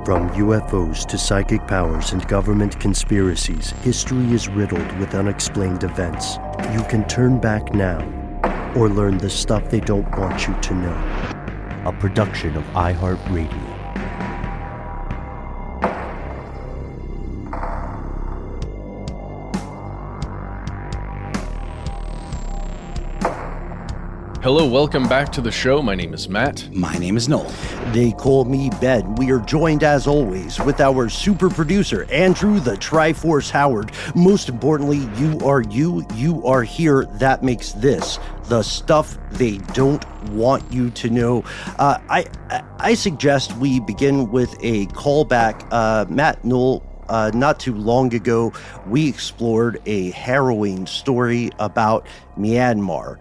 From UFOs to psychic powers and government conspiracies, history is riddled with unexplained events. You can turn back now or learn the stuff they don't want you to know. A production of iHeartRadio. Hello, welcome back to the show. My name is Matt. My name is Noel. They call me Ben. We are joined, as always, with our super producer, Andrew the Triforce Howard. Most importantly, you are here. That makes this the stuff they don't want you to know. I suggest we begin with a callback. Matt, Noel, not too long ago, we explored a harrowing story about Myanmar,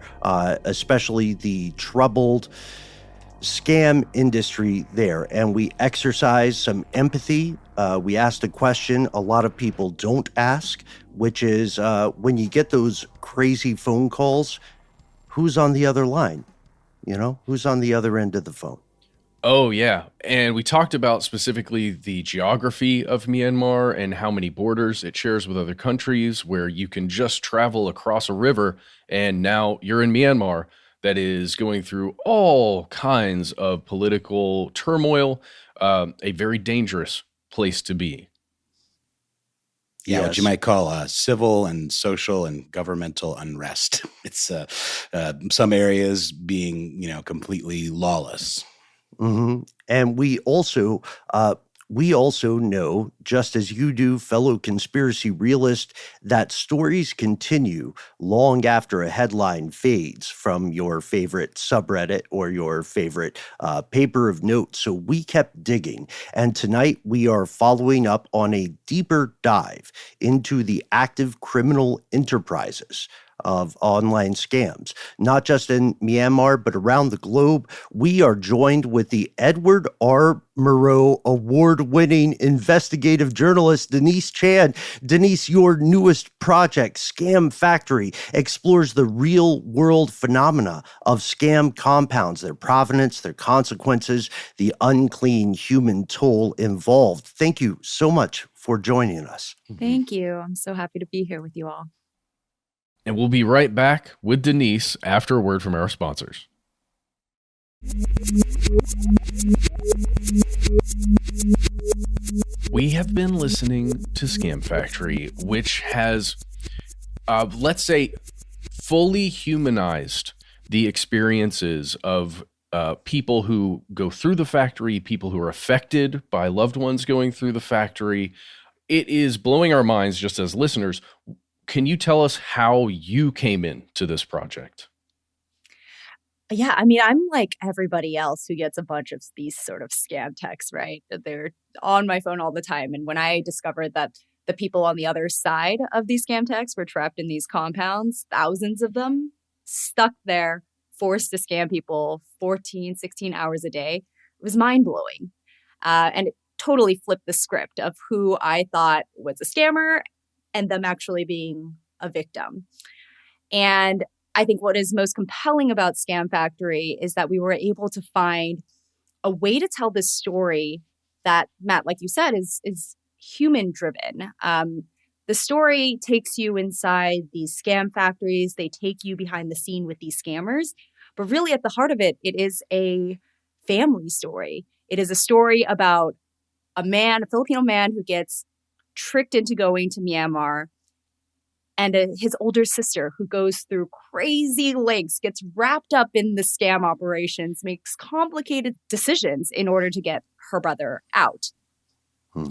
especially the troubled scam industry there. And we exercised some empathy. We asked a question a lot of people don't ask, which is when you get those crazy phone calls, who's on the other line? You know, who's on the other end of the phone? Oh, yeah. And we talked about specifically the geography of Myanmar and how many borders it shares with other countries, where you can just travel across a river and now you're in Myanmar that is going through all kinds of political turmoil, a very dangerous place to be. Yeah, yes. What you might call civil and social and governmental unrest. It's some areas being, completely lawless. Mm-hmm. And we also know, just as you do, fellow conspiracy realist, that stories continue long after a headline fades from your favorite subreddit or your favorite paper of notes. So we kept digging. And tonight we are following up on a deeper dive into the active criminal enterprises of online scams, not just in Myanmar, but around the globe. We are joined with the Edward R. Murrow award-winning investigative journalist, Denise Chan. Denise, your newest project, Scam Factory, explores the real-world phenomena of scam compounds, their provenance, their consequences, the unclean human toll involved. Thank you so much for joining us. Thank you. I'm so happy to be here with you all. And we'll be right back with Denise after a word from our sponsors. We have been listening to Scam Factory, which has, let's say, fully humanized the experiences of people who go through the factory, people who are affected by loved ones going through the factory. It is blowing our minds just as listeners. Can you tell us how you came into this project? Yeah, I mean, I'm like everybody else who gets a bunch of these sort of scam texts, right? They're on my phone all the time. And when I discovered that the people on the other side of these scam texts were trapped in these compounds, thousands of them, stuck there, forced to scam people 14, 16 hours a day, it was mind-blowing. And it totally flipped the script of who I thought was a scammer and them actually being a victim. And I think what is most compelling about Scam Factory is that we were able to find a way to tell this story that, Matt, like you said, is human-driven. The story takes you inside these scam factories. They take you behind the scene with these scammers. But really at the heart of it, it is a family story. It is a story about a Filipino man who gets tricked into going to Myanmar, and his older sister who goes through crazy lengths, gets wrapped up in the scam operations, makes complicated decisions in order to get her brother out.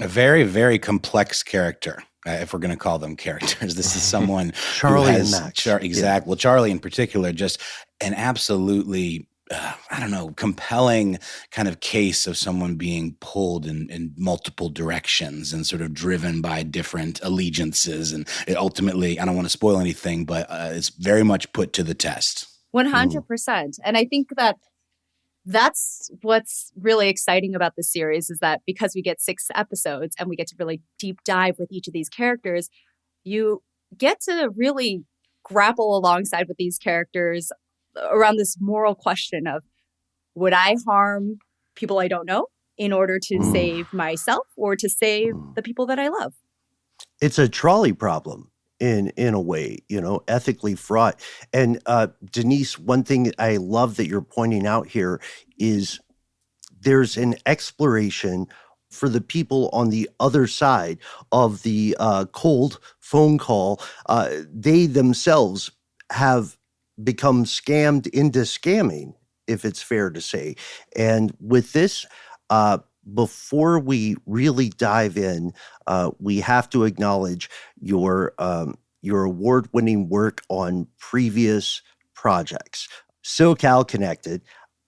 A very, very complex character, if we're going to call them characters. This is someone Charlie who has, and Max. Exactly. Well, Charlie in particular, just an absolutely compelling kind of case of someone being pulled in multiple directions and sort of driven by different allegiances. And it ultimately, I don't want to spoil anything, but it's very much put to the test. 100%. And I think that's what's really exciting about this series is that because we get 6 episodes and we get to really deep dive with each of these characters, you get to really grapple alongside with these characters around this moral question of, would I harm people I don't know? in order to save myself or to save the people that I love. It's a trolley problem in a way, ethically fraught. And Denise, one thing I love that you're pointing out here is there's an exploration for the people on the other side of the cold phone call. They themselves have become scammed into scamming, if it's fair to say. And with this, before we really dive in, we have to acknowledge your award-winning work on previous projects. SoCal Connected,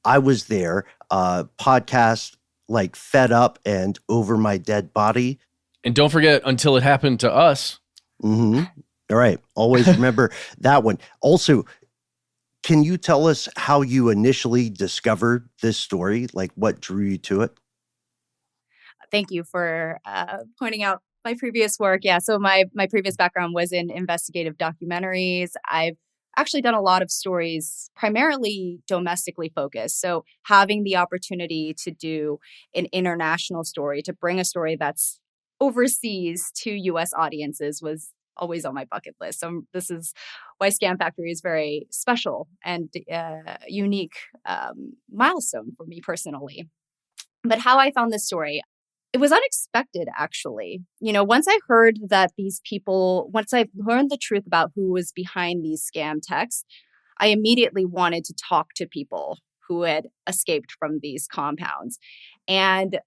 I was there, podcast like Fed Up and Over My Dead Body. And don't forget Until It Happened to Us. Mm-hmm. All right. Always remember that one. Also, can you tell us how you initially discovered this story? Like what drew you to it? Thank you for pointing out my previous work. Yeah, so my previous background was in investigative documentaries. I've actually done a lot of stories, primarily domestically focused. So having the opportunity to do an international story, to bring a story that's overseas to U.S. audiences was always on my bucket list. So this is why Scam Factory is very special and unique milestone for me personally. But how I found this story, it was unexpected, actually. Once I heard that once I learned the truth about who was behind these scam texts, I immediately wanted to talk to people who had escaped from these compounds. And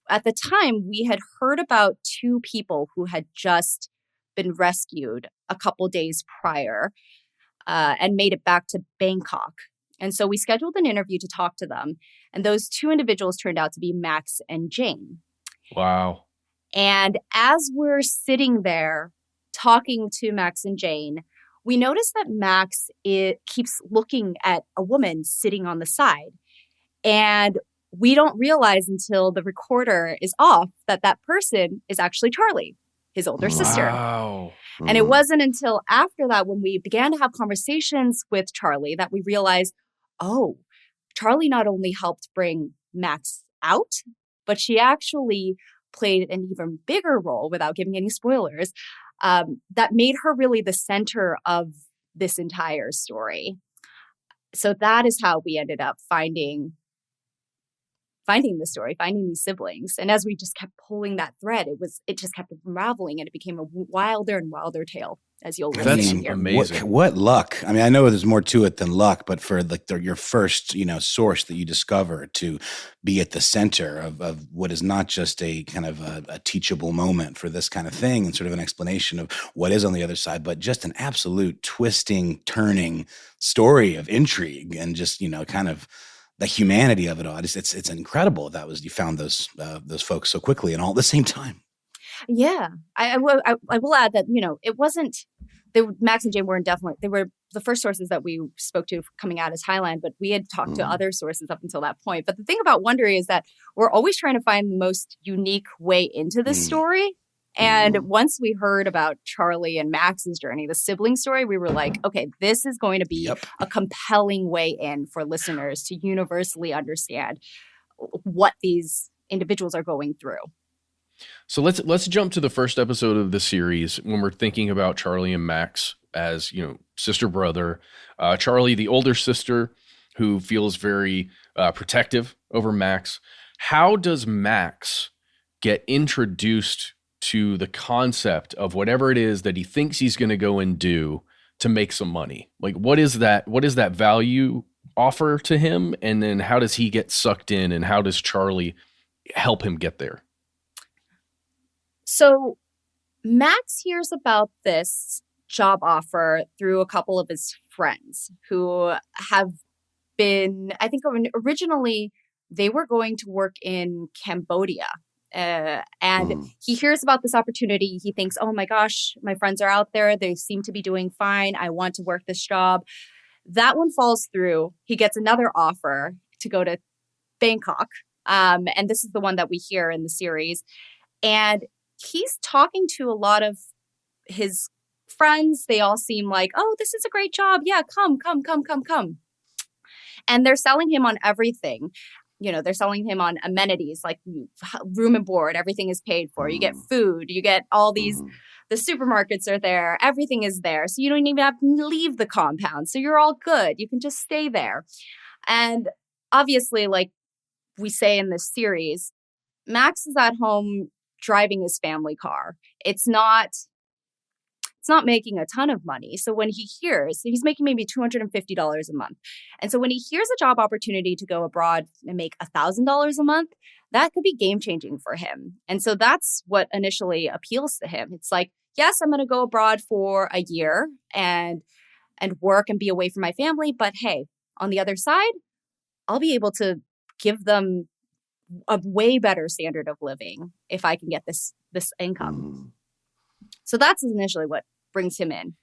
at the time, we had heard about 2 people who had just been rescued a couple days prior and made it back to Bangkok. And so we scheduled an interview to talk to them. And those 2 individuals turned out to be Max and Jane. Wow. And as we're sitting there talking to Max and Jane, we notice that Max keeps looking at a woman sitting on the side. And we don't realize until the recorder is off that that person is actually Charlie, his older sister. Wow. And it wasn't until after that, when we began to have conversations with Charlie, that we realized, oh, Charlie not only helped bring Max out, but she actually played an even bigger role, without giving any spoilers, that made her really the center of this entire story. So that is how we ended up finding the story, finding these siblings. And as we just kept pulling that thread, it just kept unraveling, and it became a wilder and wilder tale, as you'll really That's hear. amazing. What luck. I mean, I know there's more to it than luck, but for your first, source that you discover to be at the center of what is not just a kind of a teachable moment for this kind of thing and sort of an explanation of what is on the other side, but just an absolute twisting, turning story of intrigue and just, kind of the humanity of it all. It's incredible you found those folks so quickly and all at the same time. Yeah, I will add that it wasn't. Max and Jane they were the first sources that we spoke to coming out of Thailand, but we had talked to other sources up until that point. But the thing about Wondery is that we're always trying to find the most unique way into this story. And once we heard about Charlie and Max's journey, the sibling story, we were like, okay, this is going to be a compelling way in for listeners to universally understand what these individuals are going through. So let's jump to the first episode of the series when we're thinking about Charlie and Max as, sister brother. Charlie, the older sister, who feels very protective over Max. How does Max get introduced to the concept of whatever it is that he thinks he's going to go and do to make some money? Like, what is that value offer to him? And then how does he get sucked in, and how does Charlie help him get there? So Max hears about this job offer through a couple of his friends who have been, I think originally they were going to work in Cambodia. And he hears about this opportunity. He thinks, oh my gosh, my friends are out there. They seem to be doing fine. I want to work this job. That one falls through. He gets another offer to go to Bangkok. And this is the one that we hear in the series. And he's talking to a lot of his friends. They all seem like, oh, this is a great job. Yeah, come. And they're selling him on everything. they're selling him on amenities like room and board. Everything is paid for. You get food. You get all these, the supermarkets are there. Everything is there. So you don't even have to leave the compound. So you're all good. You can just stay there. And obviously, like we say in this series, Max is at home driving his family car. It's not making a ton of money. So when he's making maybe $250 a month. And so when he hears a job opportunity to go abroad and make $1,000 a month, that could be game changing for him. And so that's what initially appeals to him. It's like, yes, I'm going to go abroad for a year and work and be away from my family. But hey, on the other side, I'll be able to give them a way better standard of living if I can get this income. So that's initially what brings him in.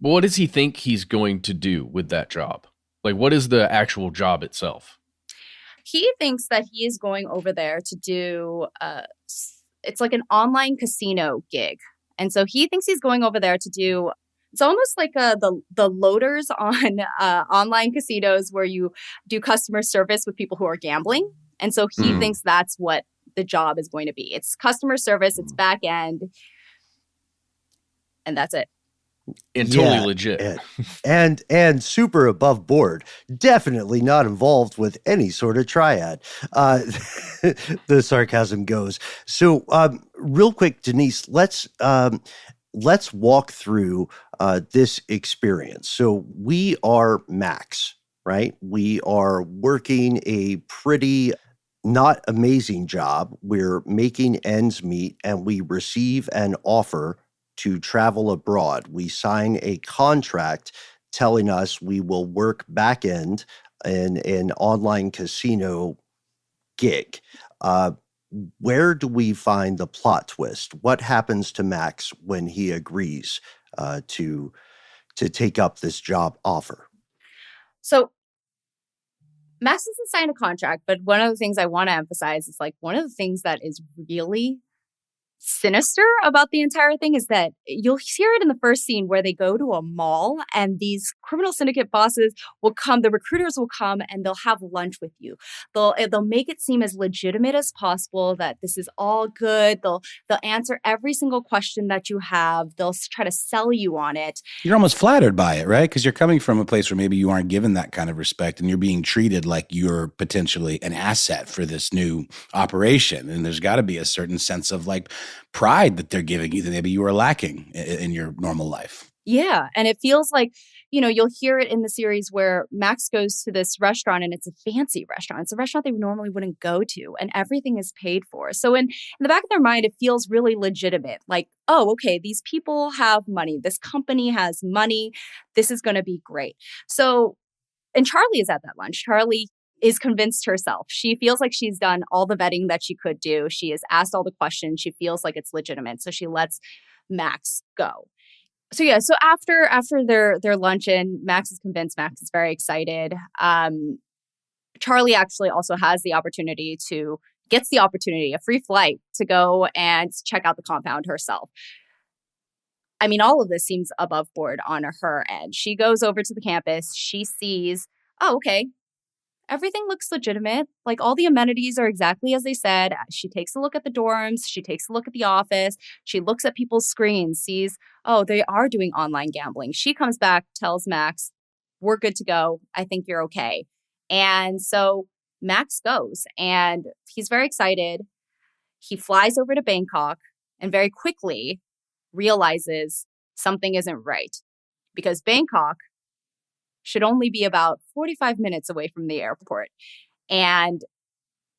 But what does he think he's going to do with that job? Like, what is the actual job itself? He thinks that he is going over there to do, it's like an online casino gig. And so he thinks he's going over there to do, it's almost like the loaders on online casinos where you do customer service with people who are gambling. And so he thinks that's what the job is going to be. It's customer service, it's back end, and that's it. And totally legit. And super above board. Definitely not involved with any sort of triad. The sarcasm goes. So real quick, Denise, let's walk through this experience. So we are Max, right? We are working a pretty not amazing job. We're making ends meet, and we receive an offer to travel abroad. We sign a contract telling us we will work back end in an online casino gig. Where do we find the plot twist? What happens to Max when he agrees to take up this job offer? So Max doesn't sign a contract, but one of the things I want to emphasize is like one of the things that is really sinister about the entire thing is that you'll hear it in the first scene where they go to a mall and these criminal syndicate bosses will come, the recruiters will come and they'll have lunch with you. They'll make it seem as legitimate as possible that this is all good. They'll answer every single question that you have. They'll try to sell you on it. You're almost flattered by it, right? Because you're coming from a place where maybe you aren't given that kind of respect and you're being treated like you're potentially an asset for this new operation. And there's got to be a certain sense of like pride that they're giving you that maybe you are lacking in your normal life. Yeah. And it feels like, you'll hear it in the series where Max goes to this restaurant and it's a fancy restaurant. It's a restaurant they normally wouldn't go to and everything is paid for. So in the back of their mind, it feels really legitimate. Like, oh, okay, these people have money. This company has money. This is going to be great. So, and Charlie is at that lunch. Charlie is convinced herself. She feels like she's done all the vetting that she could do. She has asked all the questions. She feels like it's legitimate. So she lets Max go. So yeah, so after their luncheon, Max is convinced. Max is very excited. Charlie actually also gets the opportunity, a free flight to go and check out the compound herself. I mean, all of this seems above board on her end. She goes over to the campus. She sees, oh, okay, everything looks legitimate. Like all the amenities are exactly as they said. She takes a look at the dorms. She takes a look at the office. She looks at people's screens, sees, oh, they are doing online gambling. She comes back, tells Max, we're good to go. I think you're okay. And so Max goes and he's very excited. He flies over to Bangkok and very quickly realizes something isn't right because Bangkok should only be about 45 minutes away from the airport. And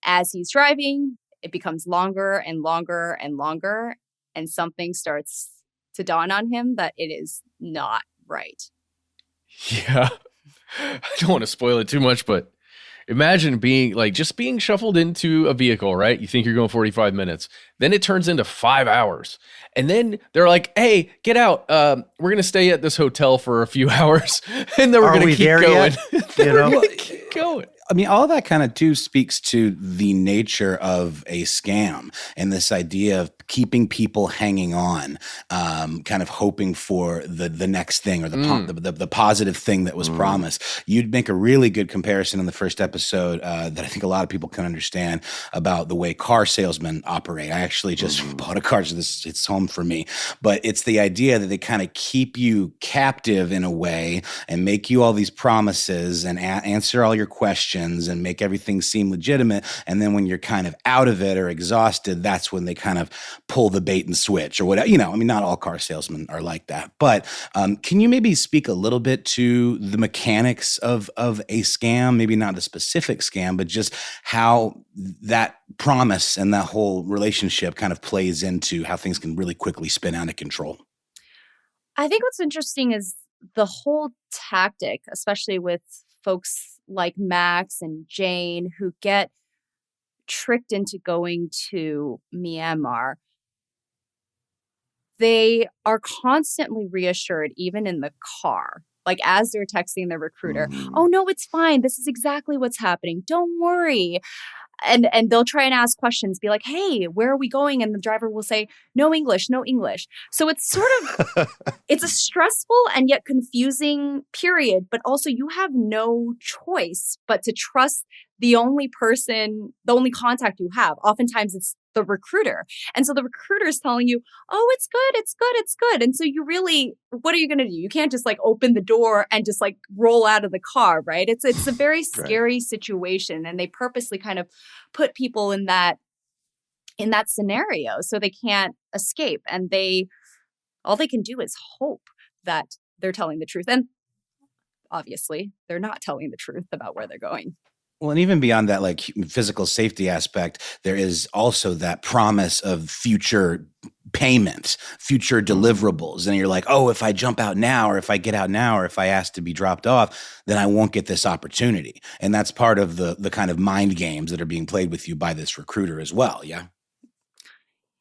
as he's driving, it becomes longer and longer and longer. And something starts to dawn on him that it is not right. Yeah. I don't want to spoil it too much, but imagine being shuffled into a vehicle, right? You think you're going 45 minutes. Then it turns into 5 hours. And then they're like, hey, get out. We're going to stay at this hotel for a few hours. And then we're going to keep going. We're going to keep going. I mean, all that kind of too speaks to the nature of a scam and this idea of keeping people hanging on, kind of hoping for the next thing or the positive thing that was promised. You'd make a really good comparison in the first episode that I think a lot of people can understand about the way car salesmen operate. I actually just bought a car, so it's home for me. But it's the idea that they kind of keep you captive in a way and make you all these promises and answer all your questions and make everything seem legitimate. And then when you're kind of out of it or exhausted, that's when they kind of pull the bait and switch or whatever. I mean, not all car salesmen are like that. But can you maybe speak a little bit to the mechanics of a scam? Maybe not a specific scam, but just how that promise and that whole relationship kind of plays into how things can really quickly spin out of control. I think what's interesting is the whole tactic, especially with folks like Max and Jane who get tricked into going to Myanmar. They are constantly reassured, even in the car, like as they're texting their recruiter, oh, no, it's fine. This is exactly what's happening. Don't worry. And they'll try and ask questions, be like, hey, where are we going? And the driver will say, no English, no English. So it's sort of, it's a stressful and yet confusing period, but also you have no choice but to trust the only contact you have. Oftentimes it's the recruiter. And so the recruiter is telling you, oh, it's good, it's good, it's good. And so you really, what are you going to do? You can't just like open the door and just like roll out of the car, right? It's a very scary situation. And they purposely kind of put people in that scenario so they can't escape. And all they can do is hope that they're telling the truth. And obviously they're not telling the truth about where they're going. Well, and even beyond that, like physical safety aspect, there is also that promise of future payment, future deliverables. And you're like, oh, if I jump out now, or if I get out now, or if I ask to be dropped off, then I won't get this opportunity. And that's part of the kind of mind games that are being played with you by this recruiter as well. Yeah.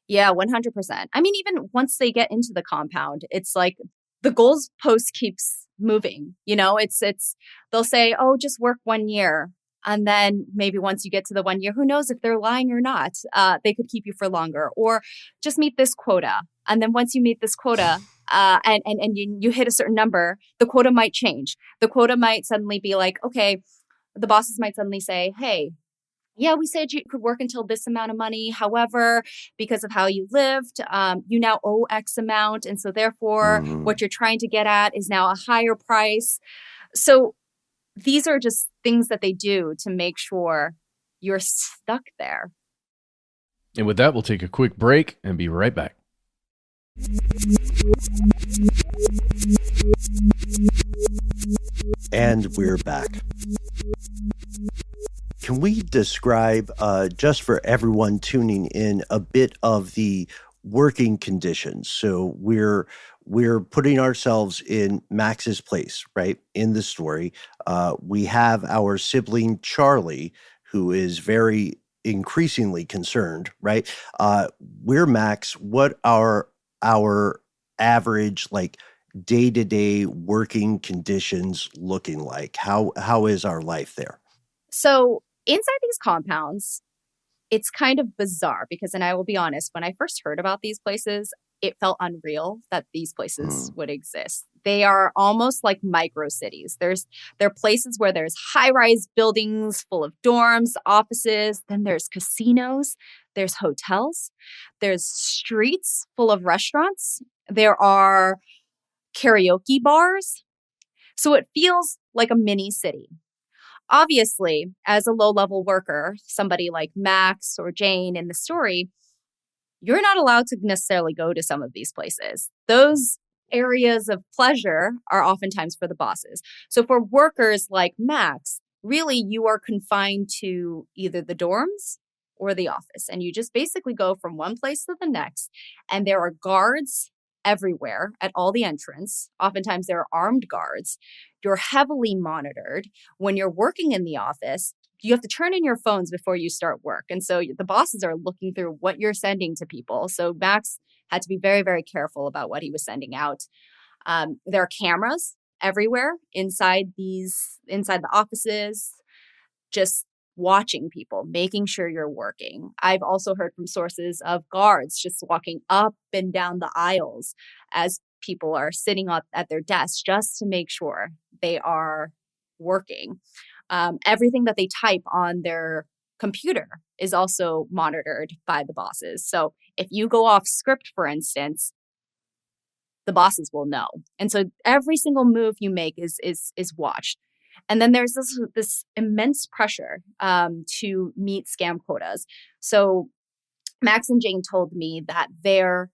Yeah, 100%. I mean, even once they get into the compound, it's like the goalpost keeps moving. They'll say, oh, just work 1 year. And then maybe once you get to the 1 year, who knows if they're lying or not, they could keep you for longer, or just meet this quota. And then once you meet this quota and you hit a certain number, the quota might change. The quota might suddenly be like, okay, the bosses might suddenly say, hey, yeah, we said you could work until this amount of money. However, because of how you lived, you now owe X amount. And so therefore, what you're trying to get at is now a higher price. So these are just things that they do to make sure you're stuck there. And with that, we'll take a quick break and be right back. And we're back. Can we describe, just for everyone tuning in, a bit of the working conditions? So we're putting ourselves in Max's place, right? In the story, we have our sibling Charlie, who is very increasingly concerned, right? We're Max. What are our average, like, day-to-day working conditions looking like? How is our life there? So inside these compounds, it's kind of bizarre because, and I will be honest, when I first heard about these places, it felt unreal that these places would exist. They are almost like micro cities. They're places where there's high-rise buildings full of dorms, offices, then there's casinos, there's hotels, there's streets full of restaurants, there are karaoke bars. So it feels like a mini city. Obviously, as a low-level worker, somebody like Max or Jane in the story, you're not allowed to necessarily go to some of these places. Those areas of pleasure are oftentimes for the bosses. So for workers like Max, really you are confined to either the dorms or the office. And you just basically go from one place to the next. And there are guards everywhere at all the entrance. Oftentimes there are armed guards. You're heavily monitored. When you're working in the office, you have to turn in your phones before you start work. And so the bosses are looking through what you're sending to people. So Max had to be very, very careful about what he was sending out. There are cameras everywhere inside the offices. just watching people, making sure you're working. I've also heard from sources of guards just walking up and down the aisles as people are sitting at their desks just to make sure they are working. Everything that they type on their computer is also monitored by the bosses. So if you go off script, for instance, the bosses will know. And so every single move you make is watched. And then there's this immense pressure to meet scam quotas. So Max and Jane told me that their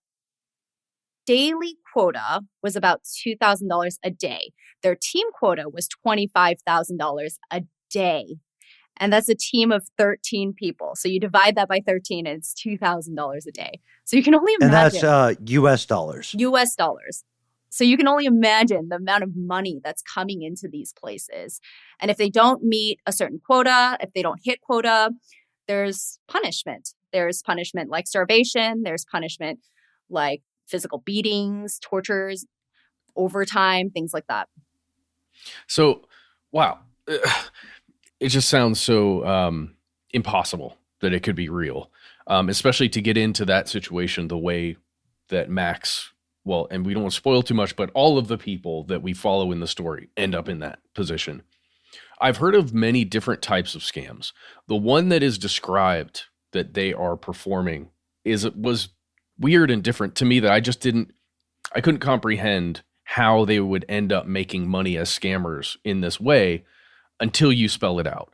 daily quota was about $2,000 a day. Their team quota was $25,000 a day. And that's a team of 13 people. So you divide that by 13 and it's $2,000 a day. So you can only imagine. And that's US dollars. US dollars. So you can only imagine the amount of money that's coming into these places. And if they don't meet a certain quota, if they don't hit quota, there's punishment. There's punishment like starvation. There's punishment like physical beatings, tortures, overtime, things like that. So, wow. It just sounds so impossible that it could be real, especially to get into that situation the way that Max, well, and we don't want to spoil too much, but all of the people that we follow in the story end up in that position. I've heard of many different types of scams. The one that is described that they are performing was weird and different to me that I couldn't comprehend how they would end up making money as scammers in this way until you spell it out.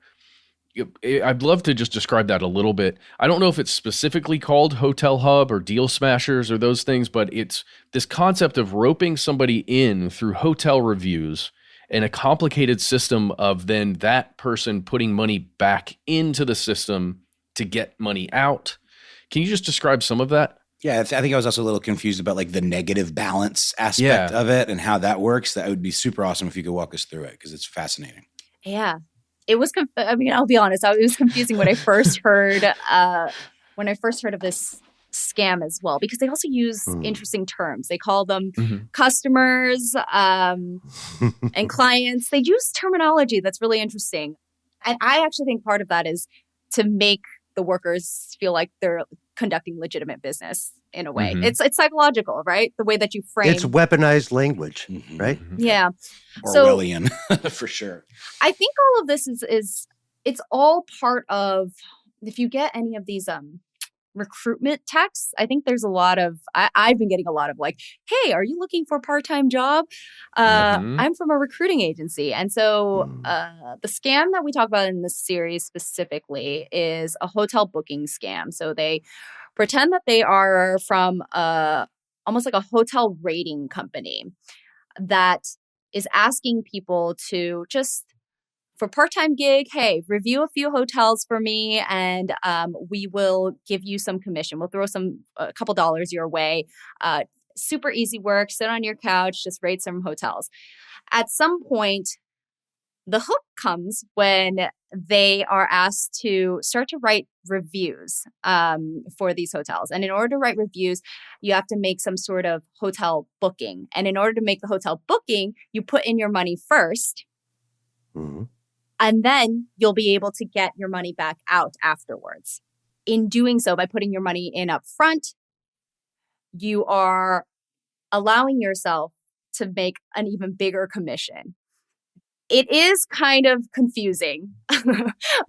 I'd love to just describe that a little bit. I don't know if it's specifically called Hotel Hub or Deal Smashers or those things, but it's this concept of roping somebody in through hotel reviews and a complicated system of then that person putting money back into the system to get money out. Can you just describe some of that? Yeah, I think I was also a little confused about like the negative balance aspect of it and how that works. That would be super awesome if you could walk us through it because it's fascinating. Yeah. It was, I'll be honest, it was confusing when I first heard of this scam as well, because they also use interesting terms. They call them customers and clients. They use terminology that's really interesting. And I actually think part of that is to make the workers feel like they're conducting legitimate business in a way. It's psychological, right? The way that you frame. It's weaponized language, right? Yeah. Orwellian, for sure. I think all of this is it's all part of, if you get any of these recruitment texts, I think there's a lot of, I've been getting a lot of like, hey, are you looking for a part-time job? I'm from a recruiting agency. And so the scam that we talk about in this series specifically is a hotel booking scam. So they pretend that they are from almost like a hotel rating company that is asking people to just, for part-time gig, hey, review a few hotels for me and we will give you some commission. We'll throw a couple dollars your way. Super easy work. Sit on your couch, just rate some hotels. At some point, the hook comes when they are asked to start to write reviews for these hotels. And in order to write reviews, you have to make some sort of hotel booking. And in order to make the hotel booking, you put in your money first. And then you'll be able to get your money back out afterwards. In doing so, by putting your money in up front, you are allowing yourself to make an even bigger commission. It is kind of confusing,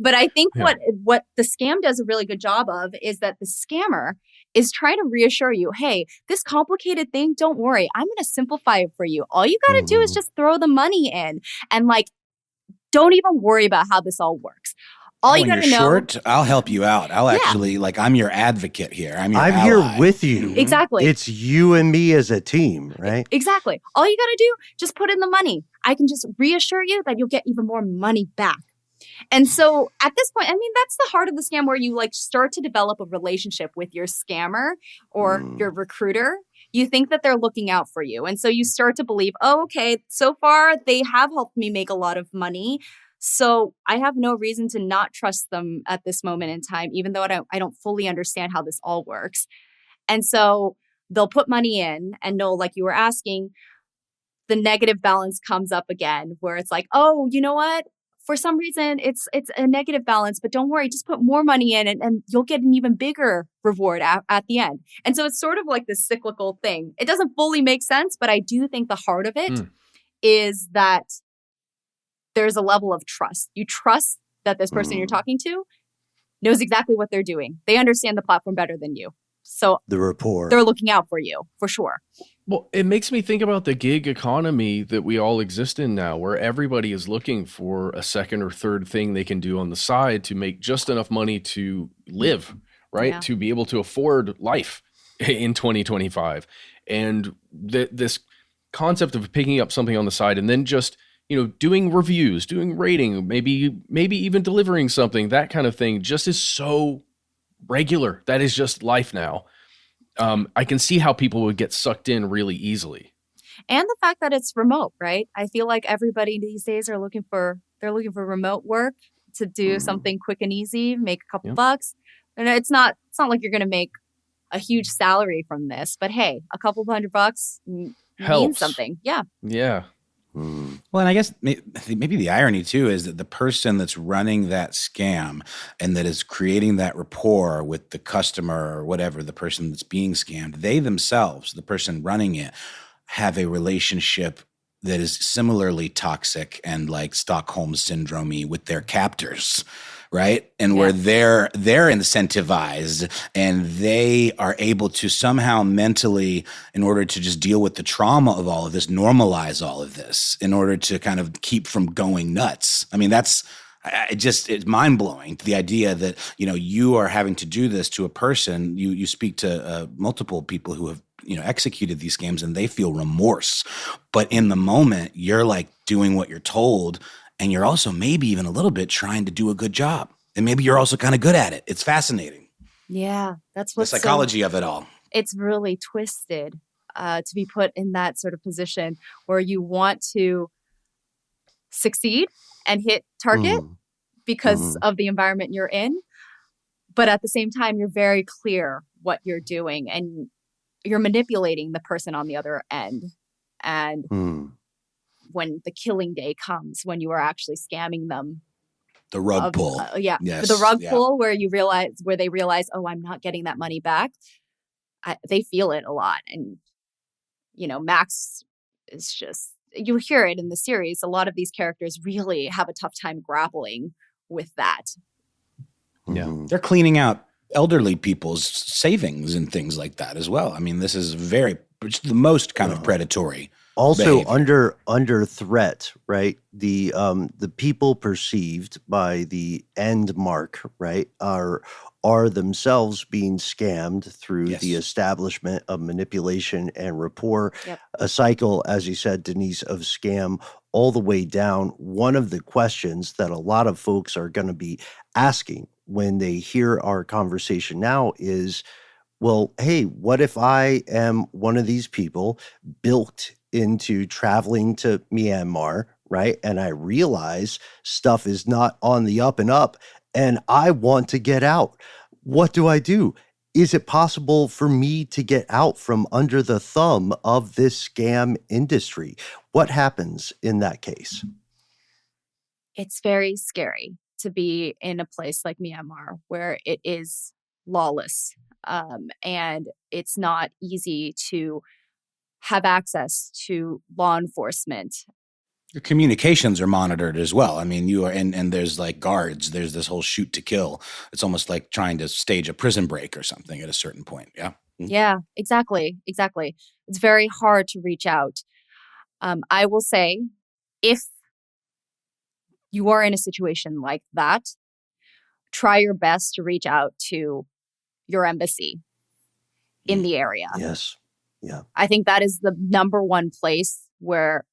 but I think what the scam does a really good job of is that the scammer is trying to reassure you, hey, this complicated thing, don't worry, I'm going to simplify it for you. All you got to do is just throw the money in and like, don't even worry about how this all works. All you got to know. Short, I'll help you out. I'll actually, I'm your advocate here. I'm ally. Here with you. Exactly. It's you and me as a team, right? Exactly. All you got to do, just put in the money. I can just reassure you that you'll get even more money back. And so at this point, I mean, that's the heart of the scam where you like start to develop a relationship with your scammer or your recruiter. You think that they're looking out for you. And so you start to believe, oh, okay, so far they have helped me make a lot of money. So I have no reason to not trust them at this moment in time, even though I don't fully understand how this all works. And so they'll put money in and Noel, like you were asking, the negative balance comes up again where it's like, oh, you know what? for some reason it's a negative balance, but don't worry, just put more money in and you'll get an even bigger reward at the end. And so it's sort of like this cyclical thing. It doesn't fully make sense, but I do think the heart of it is that there's a level of trust. You trust that this person you're talking to knows exactly what they're doing. They understand the platform better than you. So the rapport. They're looking out for you, for sure. Well, it makes me think about the gig economy that we all exist in now, where everybody is looking for a second or third thing they can do on the side to make just enough money to live, right? Yeah. To be able to afford life in 2025. And this concept of picking up something on the side and then just, doing reviews, doing rating, maybe even delivering something, that kind of thing just is so regular. That is just life now. I can see how people would get sucked in really easily. And the fact that it's remote, right? I feel like everybody these days are looking for remote work to do something quick and easy, make a couple bucks. And it's not like you're going to make a huge salary from this, but hey, a couple $100 means something. Yeah. Yeah. Well, and I guess maybe the irony too is that the person that's running that scam and that is creating that rapport with the customer or whatever, the person that's being scammed, they themselves, the person running it, have a relationship that is similarly toxic and like Stockholm syndrome-y with their captors, right? And where they're incentivized and they are able to somehow mentally, in order to just deal with the trauma of all of this, normalize all of this in order to kind of keep from going nuts. I mean, it's mind-blowing, the idea that, you are having to do this to a person. You speak to multiple people who have, executed these scams and they feel remorse. But in the moment, you're like doing what you're told. And you're also maybe even a little bit trying to do a good job. And maybe you're also kind of good at it. It's fascinating. Yeah, that's what's the psychology of it all. It's really twisted to be put in that sort of position where you want to succeed and hit target because of the environment you're in. But at the same time, you're very clear what you're doing and you're manipulating the person on the other end. And when the killing day comes, when you are actually scamming them. The rug pull. Yes. The rug pull where they realize, oh, I'm not getting that money back. They feel it a lot. And, Max is just, you hear it in the series. A lot of these characters really have a tough time grappling with that. Yeah. They're cleaning out elderly people's savings and things like that as well. I mean, this is it's the most kind of predatory. Also behavior. under threat, right? The people perceived by the end mark, right, are themselves being scammed through the establishment of manipulation and rapport. Yep. A cycle, as you said, Denise, of scam all the way down. One of the questions that a lot of folks are going to be asking when they hear our conversation now is, well, hey, what if I am one of these people built into traveling to Myanmar, right? And I realize stuff is not on the up and up and I want to get out. What do I do? Is it possible for me to get out from under the thumb of this scam industry? What happens in that case? It's very scary to be in a place like Myanmar where it is lawless. And it's not easy to have access to law enforcement. Your communications are monitored as well. I mean, you are, and there's like guards, there's this whole shoot to kill. It's almost like trying to stage a prison break or something at a certain point. Yeah. Yeah, exactly. It's very hard to reach out. I will say, if you are in a situation like that, try your best to reach out to your embassy in the area. Yes. Yeah. I think that is the number one place where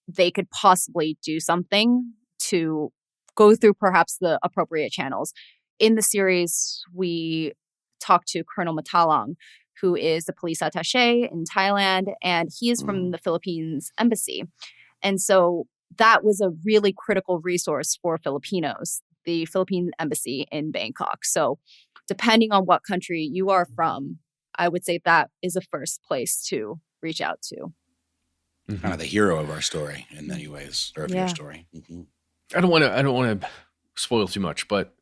they could possibly do something to go through perhaps the appropriate channels. In the series, we talked to Colonel Matalang, who is the police attaché in Thailand, and he is from the Philippines embassy. And so that was a really critical resource for Filipinos, the Philippine embassy in Bangkok. So depending on what country you are from, I would say that is a first place to reach out to. Kind of the hero of our story in many ways, or of your story. I don't want to spoil too much, but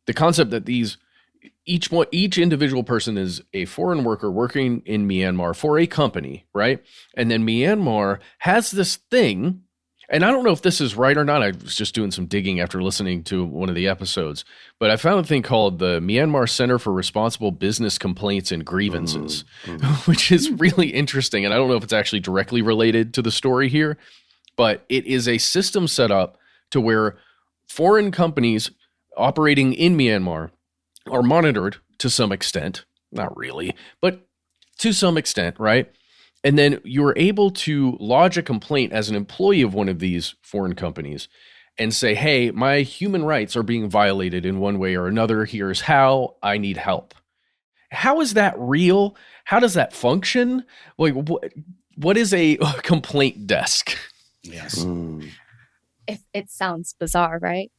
the concept that each individual person is a foreign worker working in Myanmar for a company, right? And then Myanmar has this thing, and I don't know if this is right or not. I was just doing some digging after listening to one of the episodes, but I found a thing called the Myanmar Center for Responsible Business Complaints and Grievances, which is really interesting. And I don't know if it's actually directly related to the story here, but it is a system set up to where foreign companies operating in Myanmar are monitored to some extent, not really, but to some extent, right? And then you're able to lodge a complaint as an employee of one of these foreign companies and say, hey, my human rights are being violated in one way or another. Here's how. I need help. How is that real? How does that function? Like, what is a complaint desk? Yes. If it sounds bizarre, right?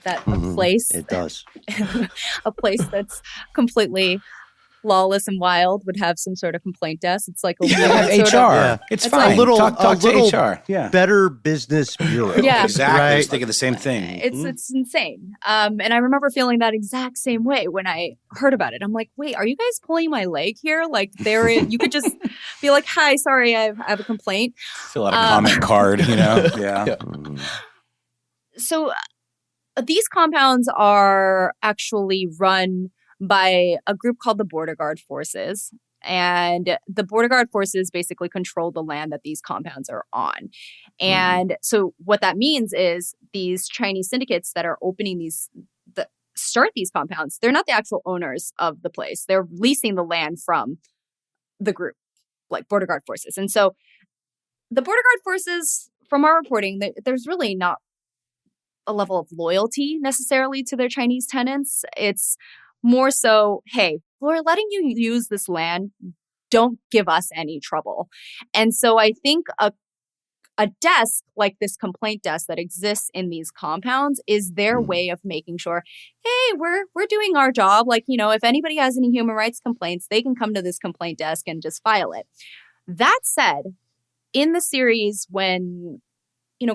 That a place, it does, a place that's completely lawless and wild would have some sort of complaint desk. It's like a have weird HR. sort of- Yeah. It's It's fine. like- talk to HR. Yeah. better business bureau. Yeah. Exactly. I was Right? thinking the same thing. It's insane. And I remember feeling that exact same way when I heard about it. I'm like, wait, are you guys pulling my leg here? Like you could just be like, hi, sorry, I have a complaint. Fill out a comment card, Yeah. So these compounds are actually run by a group called the Border Guard Forces. And the Border Guard Forces basically control the land that these compounds are on. And so what that means is these Chinese syndicates that are opening that start these compounds, they're not the actual owners of the place. They're leasing the land from the group, like Border Guard Forces. And so the Border Guard Forces, from our reporting, there's really not a level of loyalty necessarily to their Chinese tenants. It's more so, hey, we're letting you use this land. Don't give us any trouble. And so I think a desk like this complaint desk that exists in these compounds is their way of making sure, hey, we're doing our job. Like, if anybody has any human rights complaints, they can come to this complaint desk and just file it. That said, in the series, when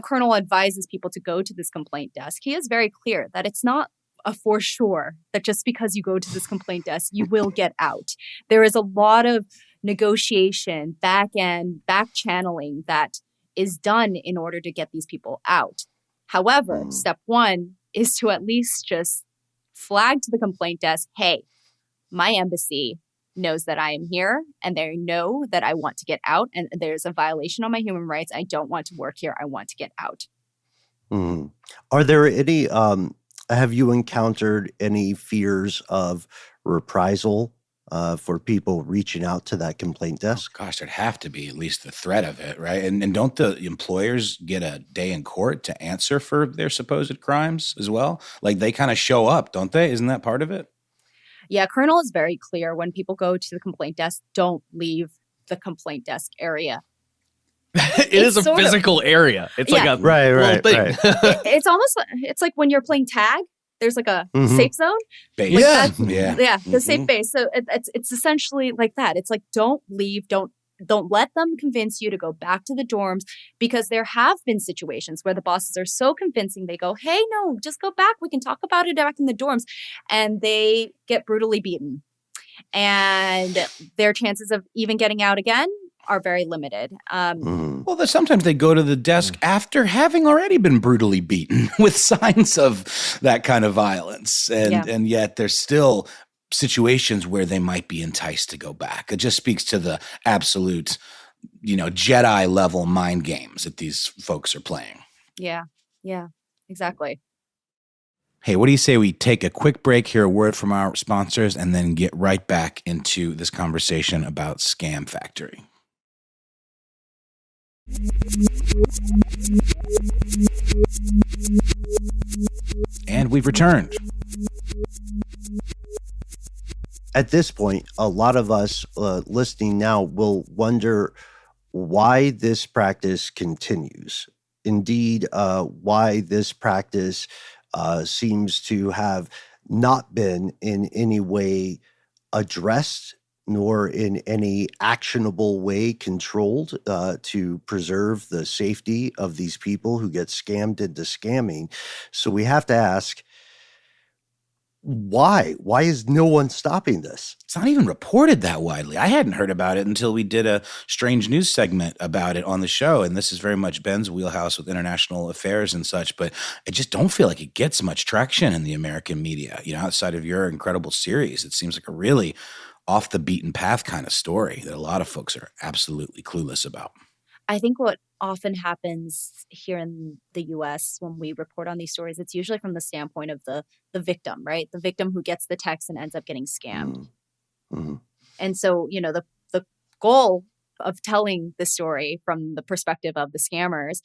Colonel advises people to go to this complaint desk, he is very clear that it's not a for sure that just because you go to this complaint desk, you will get out. There is a lot of negotiation, back channeling that is done in order to get these people out. However, step one is to at least just flag to the complaint desk, hey, my embassy knows that I am here and they know that I want to get out and there's a violation on my human rights. I don't want to work here. I want to get out. Are there any, have you encountered any fears of reprisal for people reaching out to that complaint desk? Gosh, there'd have to be at least the threat of it, right? And don't the employers get a day in court to answer for their supposed crimes as well? Like they kind of show up, don't they? Isn't that part of it? Yeah, Colonel is very clear when people go to the complaint desk, don't leave the complaint desk area. It is a physical area. It's like a little thing. Right. It's almost, it's like when you're playing tag, there's like a safe zone. Base. Like Yeah. The safe base. So it's essentially like that. It's like, don't leave, don't let them convince you to go back to the dorms, because there have been situations where the bosses are so convincing. They go, hey, no, just go back. We can talk about it back in the dorms. And they get brutally beaten. And their chances of even getting out again are very limited. Well, sometimes they go to the desk after having already been brutally beaten with signs of that kind of violence. And yet there's still situations where they might be enticed to go back. It just speaks to the absolute, Jedi level mind games that these folks are playing. Yeah, exactly. Hey, what do you say we take a quick break, hear a word from our sponsors, and then get right back into this conversation about Scam Factory? And we've returned. At this point, a lot of us listening now will wonder why this practice continues. Indeed, why this practice seems to have not been in any way addressed, nor in any actionable way controlled to preserve the safety of these people who get scammed into scamming. So we have to ask, why? Why is no one stopping this? It's not even reported that widely. I hadn't heard about it until we did a strange news segment about it on the show. And this is very much Ben's wheelhouse with international affairs and such. But I just don't feel like it gets much traction in the American media. You know, outside of your incredible series, it seems like a really off the beaten path kind of story that a lot of folks are absolutely clueless about. I think what often happens here in the US when we report on these stories, it's usually from the standpoint of the victim, right? The victim who gets the text and ends up getting scammed. Mm-hmm. And so, you know, the goal of telling the story from the perspective of the scammers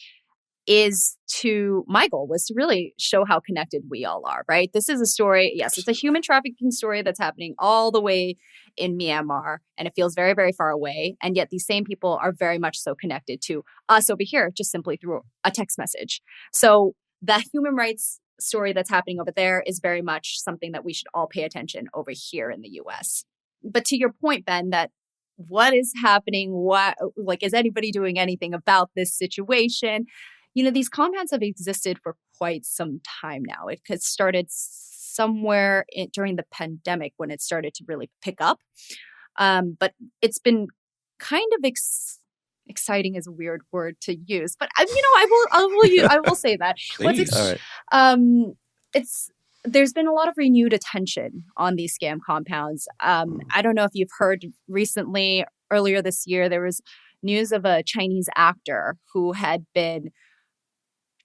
my goal was to really show how connected we all are, right? This is a story, yes, it's a human trafficking story that's happening all the way in Myanmar, and it feels very, very far away. And yet these same people are very much so connected to us over here, just simply through a text message. So that human rights story that's happening over there is very much something that we should all pay attention over here in the US. But to your point, Ben, that what is happening? Is anybody doing anything about this situation? You know, these compounds have existed for quite some time now. It started somewhere during the pandemic when it started to really pick up. But it's been kind of exciting is a weird word to use, but I will say that. Please. All right. There's been a lot of renewed attention on these scam compounds. I don't know if you've heard recently, earlier this year, there was news of a Chinese actor who had been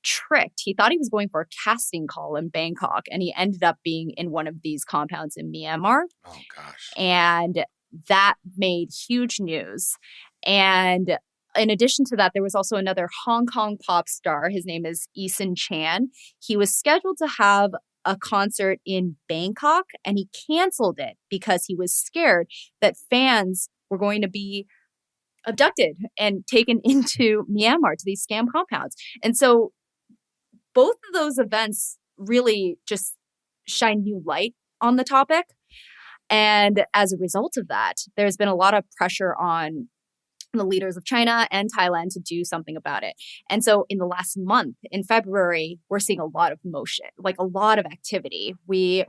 tricked. He thought he was going for a casting call in Bangkok, and he ended up being in one of these compounds in Myanmar. Oh, gosh. And that made huge news. And in addition to that, there was also another Hong Kong pop star. His name is Eason Chan. He was scheduled to have a concert in Bangkok, and he canceled it because he was scared that fans were going to be abducted and taken into Myanmar to these scam compounds. And so both of those events really just shine new light on the topic. And as a result of that, there's been a lot of pressure on the leaders of China and Thailand to do something about it. And so in the last month, in February, we're seeing a lot of motion, like a lot of activity. We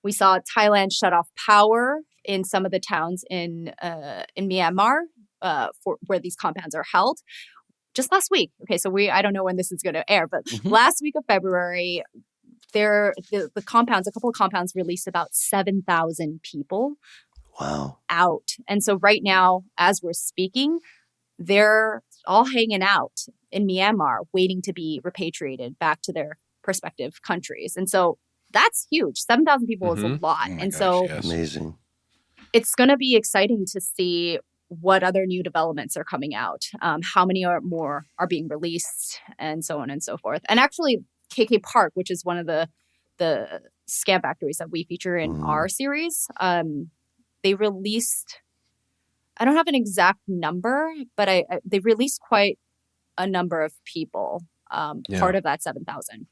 saw Thailand shut off power in some of the towns in Myanmar for where these compounds are held. Just last week. Okay, so I don't know when this is going to air, but last week of February, the compounds, a couple of compounds released about 7,000 people out. And so right now, as we're speaking, they're all hanging out in Myanmar, waiting to be repatriated back to their respective countries. And so that's huge. 7,000 people is a lot. Oh my and gosh, so yes. Amazing. It's going to be exciting to see what other new developments are coming out, how many more are being released, and so on and so forth. And actually, KK Park, which is one of the scam factories that we feature in our series, they released, I don't have an exact number, but they released quite a number of people, part of that 7,000.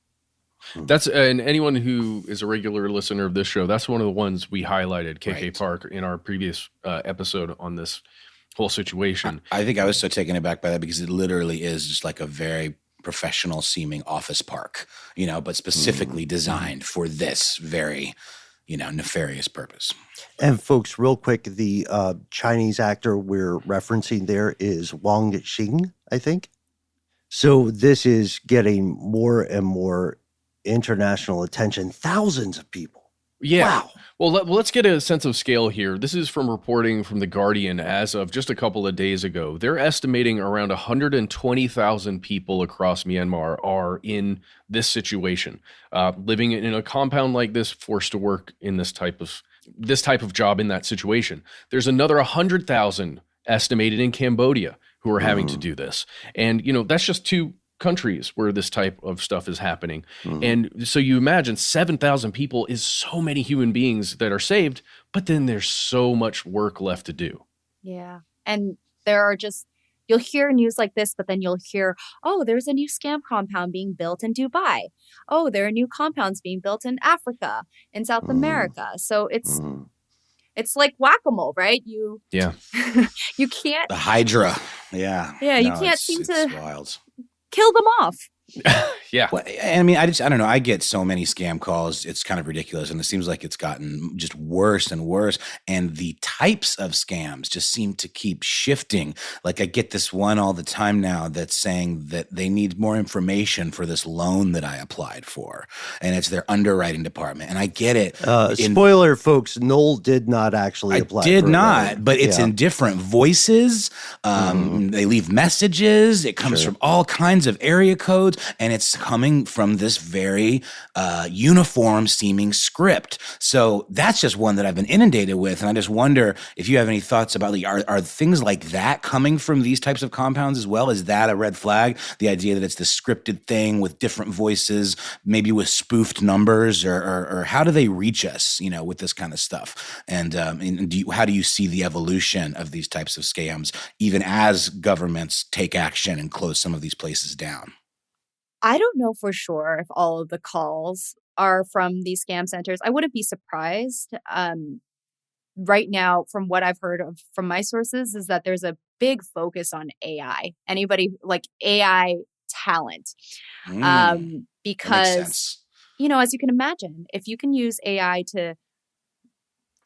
That's and anyone who is a regular listener of this show, that's one of the ones we highlighted, KK Park, in our previous episode on this whole situation. I think I was so taken aback by that because it literally is just like a very professional seeming office park, but specifically designed for this very, nefarious purpose. And folks, real quick, the Chinese actor we're referencing there is Wang Xing, I think. So this is getting more and more international attention. Thousands of people. Yeah. Wow. Well, let's get a sense of scale here. This is from reporting from The Guardian as of just a couple of days ago. They're estimating around 120,000 people across Myanmar are in this situation, living in a compound like this, forced to work in this type of job in that situation. There's another 100,000 estimated in Cambodia who are having to do this. And, that's just two countries where this type of stuff is happening. And so you imagine 7,000 people is so many human beings that are saved, but then there's so much work left to do. Yeah. And there are you'll hear news like this, but then you'll hear, oh, there's a new scam compound being built in Dubai. Oh, there are new compounds being built in Africa, in South America. So it's like whack-a-mole, right? Yeah. You can't. The Hydra. Yeah. Yeah, you No, can't seem to wild. kill them off. Yeah. Well, I mean, I don't know. I get so many scam calls. It's kind of ridiculous. And it seems like it's gotten just worse and worse. And the types of scams just seem to keep shifting. Like I get this one all the time now that's saying that they need more information for this loan that I applied for. And it's their underwriting department. And I get it. Spoiler, folks, Noel did not actually apply. I did not, but it's in different voices. They leave messages. It comes from all kinds of area codes. And it's coming from this very uniform seeming script. So that's just one that I've been inundated with. And I just wonder if you have any thoughts about, like, are things like that coming from these types of compounds as well? Is that a red flag? The idea that it's the scripted thing with different voices, maybe with spoofed numbers, or how do they reach us, with this kind of stuff? And how do you see the evolution of these types of scams, even as governments take action and close some of these places down? I don't know for sure if all of the calls are from these scam centers. I wouldn't be surprised. Right now, from what I've heard from my sources, is that there's a big focus on AI. Anybody like AI talent. Because, as you can imagine, if you can use AI to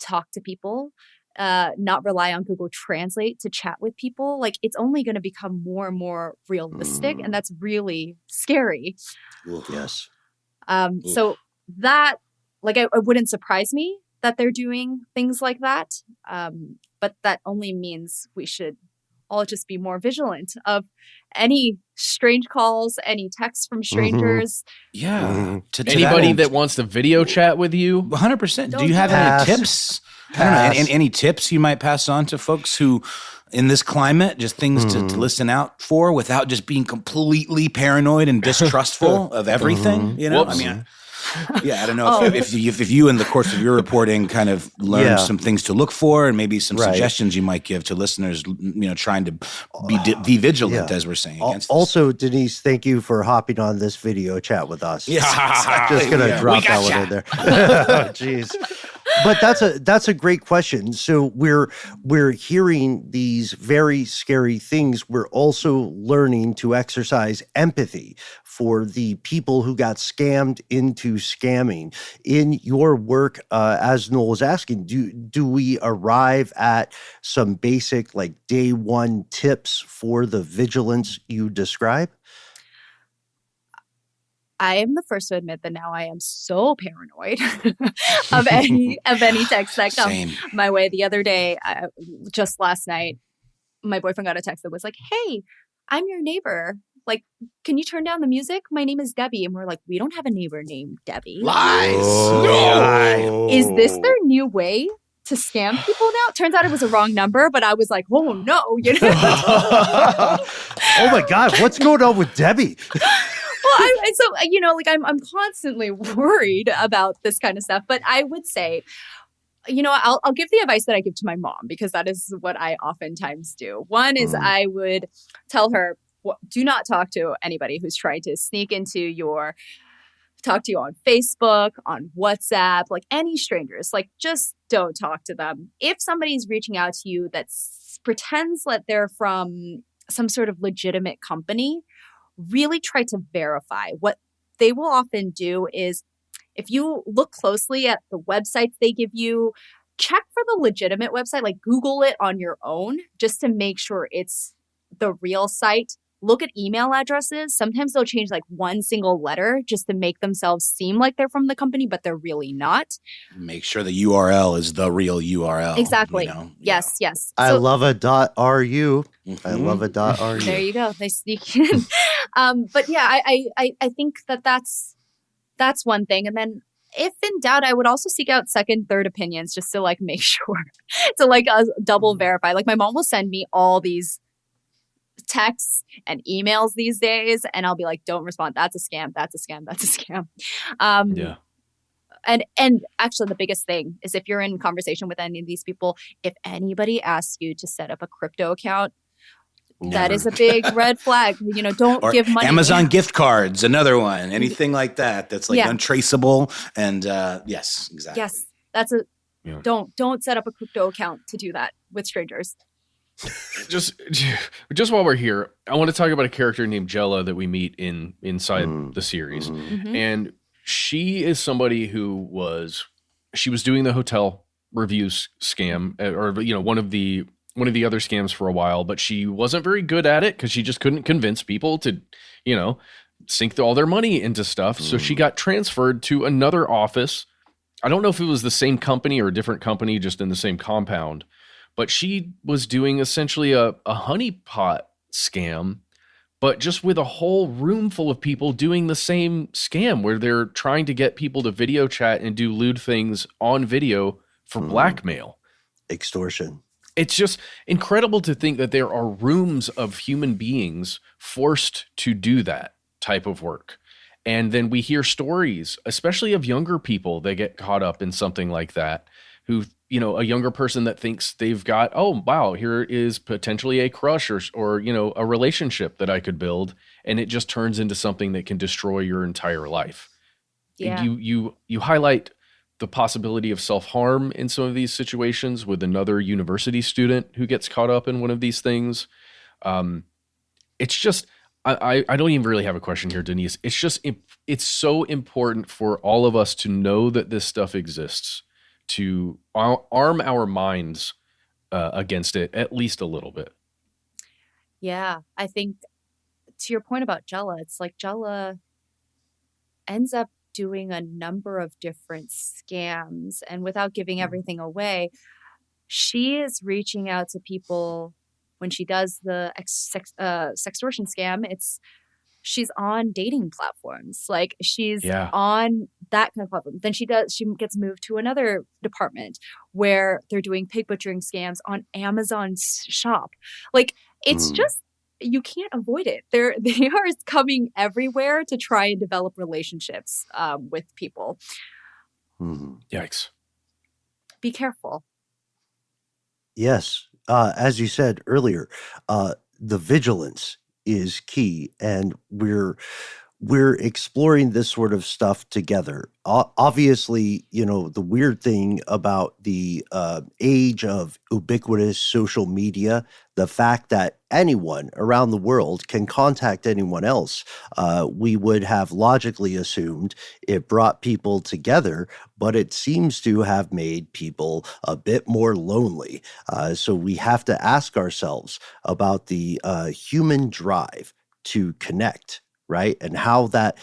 talk to people, not rely on Google Translate to chat with people, like it's only going to become more and more realistic, and that's really scary. Yes. So that, like, it wouldn't surprise me that they're doing things like that, but that only means we should all just be more vigilant of any strange calls, any texts from strangers. Yeah. Anybody that wants to video chat with you. 100%. Do you have any tips? I don't know. Any tips you might pass on to folks who, in this climate, just things to listen out for without just being completely paranoid and distrustful of everything? Whoops. I don't know if you, in the course of your reporting, kind of learned some things to look for, and maybe some suggestions you might give to listeners, trying to be vigilant, as we're saying. Also, Denise, thank you for hopping on this video chat with us. Yeah, just gonna drop that one in there. Jeez. But that's a great question. So we're hearing these very scary things. We're also learning to exercise empathy for the people who got scammed into scamming. In your work, as Noel was asking, do we arrive at some basic, like, day one tips for the vigilance you describe? I am the first to admit that now I am so paranoid of any text that comes my way. The other day, just last night, my boyfriend got a text that was like, "Hey, I'm your neighbor. Like, can you turn down the music? My name is Debbie." And we're like, "We don't have a neighbor named Debbie." Lies. No. Is this their new way to scam people now? Turns out it was a wrong number, but I was like, "Oh no!" Oh my God, what's going on with Debbie? Well, I'm constantly worried about this kind of stuff. But I would say, I'll give the advice that I give to my mom, because that is what I oftentimes do. One is I would tell her, do not talk to anybody who's trying to sneak into talk to you on Facebook, on WhatsApp, like any strangers. Like, just don't talk to them. If somebody's reaching out to you that pretends that they're from some sort of legitimate company, really try to verify. What they will often do is, if you look closely at the websites they give you, check for the legitimate website, like Google it on your own, just to make sure it's the real site. Look at email addresses. Sometimes they'll change like one single letter just to make themselves seem like they're from the company, but they're really not. Make sure the URL is the real URL. Exactly. Yes. I love a .ru. I love a .ru. There you go. They sneak in. But yeah, I think that's one thing. And then, if in doubt, I would also seek out second, third opinions, just to like make sure to double verify. Like, my mom will send me all these texts and emails these days, and I'll be like, don't respond. That's a scam. That's a scam. That's a scam. And actually, the biggest thing is, if you're in conversation with any of these people, if anybody asks you to set up a crypto account, that is a big red flag. Don't give money. Amazon gift cards, another one. Anything like that that's like untraceable. And yes, exactly. Yes, that's Yeah. Don't set up a crypto account to do that with strangers. Just while we're here, I want to talk about a character named Jella that we meet inside the series. Mm-hmm. And she is somebody who was doing the hotel reviews scam, or one of the other scams for a while, but she wasn't very good at it because she just couldn't convince people to, sink all their money into stuff. So she got transferred to another office. I don't know if it was the same company or a different company, just in the same compound. But she was doing essentially a honeypot scam, but just with a whole room full of people doing the same scam where they're trying to get people to video chat and do lewd things on video for blackmail. Extortion. It's just incredible to think that there are rooms of human beings forced to do that type of work. And then we hear stories, especially of younger people that get caught up in something like that, who, a younger person that thinks they've got, oh, wow, here is potentially a crush or a relationship that I could build. And it just turns into something that can destroy your entire life. Yeah. You highlight the possibility of self-harm in some of these situations with another university student who gets caught up in one of these things. It's just, I don't even really have a question here, Denise. It's just, it's so important for all of us to know that this stuff exists, to arm our minds against it at least a little bit. Yeah, I think to your point about Jella, it's like Jella ends up doing a number of different scams, and without giving everything away, she is reaching out to people when she does the sextortion scam. She's on dating platforms, like she's on that kind of platform. Then she gets moved to another department where they're doing pig butchering scams on Amazon's shop. Like it's just, you can't avoid it. They are coming everywhere to try and develop relationships with people. Yikes. Be careful. Yes. As you said earlier, the vigilance is key, and we're exploring this sort of stuff together. Obviously, the weird thing about the age of ubiquitous social media, the fact that anyone around the world can contact anyone else, we would have logically assumed it brought people together, but it seems to have made people a bit more lonely. So we have to ask ourselves about the human drive to connect, right? And how that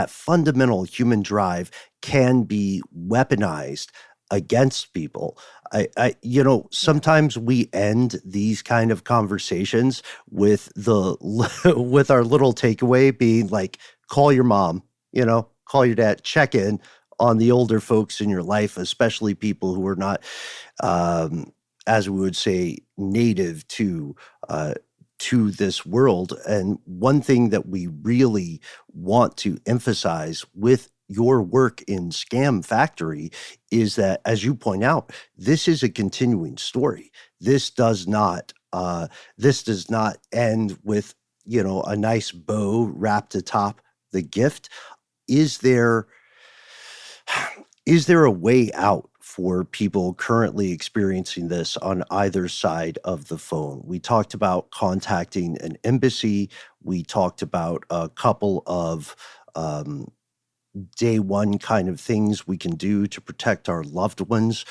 fundamental human drive can be weaponized against people. Sometimes we end these kind of conversations with with our little takeaway being like, call your mom, call your dad, check in on the older folks in your life, especially people who are not, as we would say, native to this world. And one thing that we really want to emphasize with your work in Scam Factory is that, as you point out, this is a continuing story. This does not end with, a nice bow wrapped atop the gift. Is there a way out for people currently experiencing this on either side of the phone? We talked about contacting an embassy. We talked about a couple of day one kind of things we can do to protect our loved ones.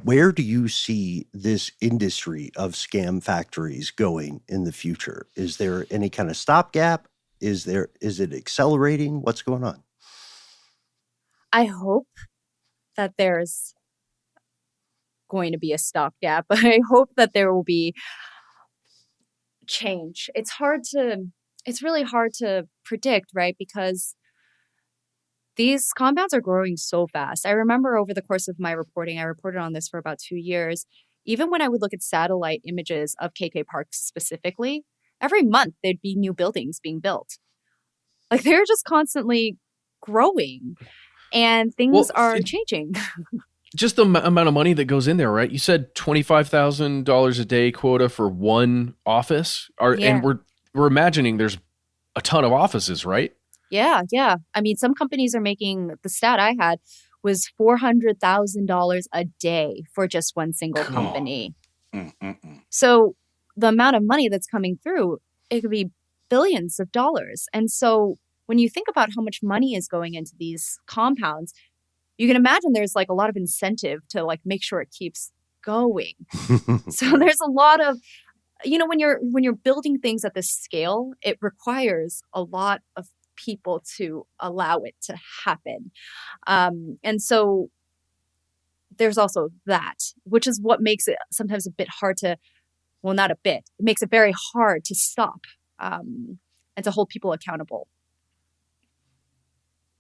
Where do you see this industry of scam factories going in the future? Is there any kind of stopgap? Is it accelerating? What's going on? I hope that there's going to be a stopgap. I hope that there will be change. It's really hard to predict, right? Because these compounds are growing so fast. I remember over the course of my reporting, I reported on this for about 2 years. Even when I would look at satellite images of KK Park specifically, every month there'd be new buildings being built. Like they're just constantly growing, and things are changing. Just the amount of money that goes in there, right? You said $25,000 a day quota for one office, and we're imagining there's a ton of offices, right? Yeah. I mean, some companies are making, the stat I had was $400,000 a day for just one single company. So the amount of money that's coming through, it could be billions of dollars. And so when you think about how much money is going into these compounds, you can imagine there's like a lot of incentive to like make sure it keeps going. So there's a lot of, when you're building things at this scale, it requires a lot of people to allow it to happen. And so there's also that, which is what makes it sometimes a bit hard to, well, not a bit, it makes it very hard to stop and to hold people accountable.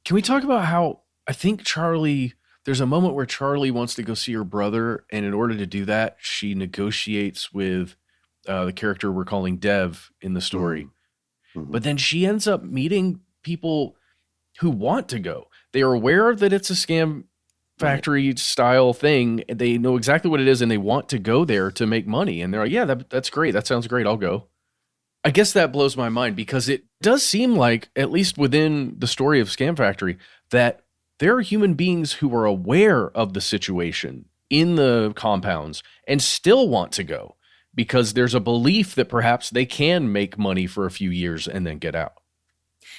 Can we talk about how I think there's a moment where Charlie wants to go see her brother, and in order to do that, she negotiates with the character we're calling Dev in the story. Mm-hmm. But then she ends up meeting people who want to go. They are aware that it's a scam factory style thing. They know exactly what it is, and they want to go there to make money. And they're like, yeah, that's great. That sounds great. I'll go. I guess that blows my mind, because it does seem like, at least within the story of Scam Factory, that there are human beings who are aware of the situation in the compounds and still want to go, because there's a belief that perhaps they can make money for a few years and then get out.